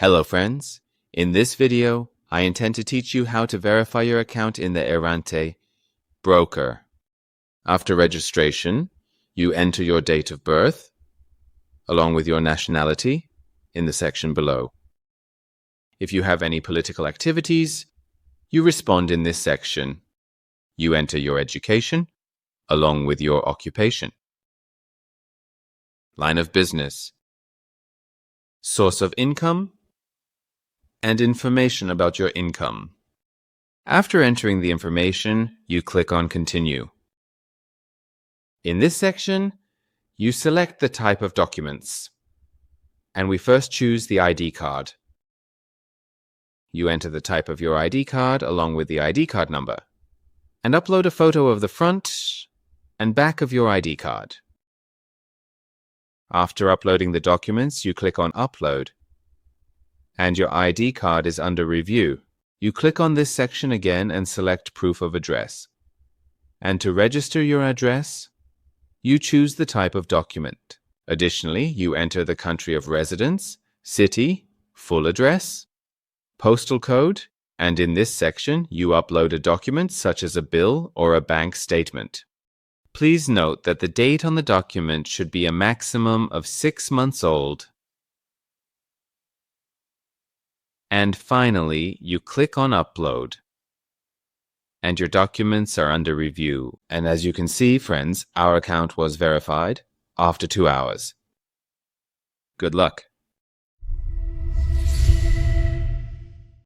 Hello friends, in this video I intend to teach you how to verify your account in the Errante broker. After registration, you enter your date of birth along with your nationality in the section below. If you have any political activities, you respond in this section. You enter your education along with your occupation, line of business, source of income, and information about your income. After entering the information, you click on Continue. In this section, you select the type of documents, and we first choose the ID card. You enter the type of your ID card along with the ID card number, and upload a photo of the front and back of your ID card. After uploading the documents, you click on Upload, and your ID card is under review. You click on this section again and select Proof of Address. And to register your address, you choose the type of document. Additionally, you enter the country of residence, city, full address, postal code, and in this section, you upload a document such as a bill or a bank statement. Please note that the date on the document should be a maximum of 6 months old. And finally, you click on Upload. And your documents are under review. And as you can see, friends, our account was verified after 2 hours. Good luck.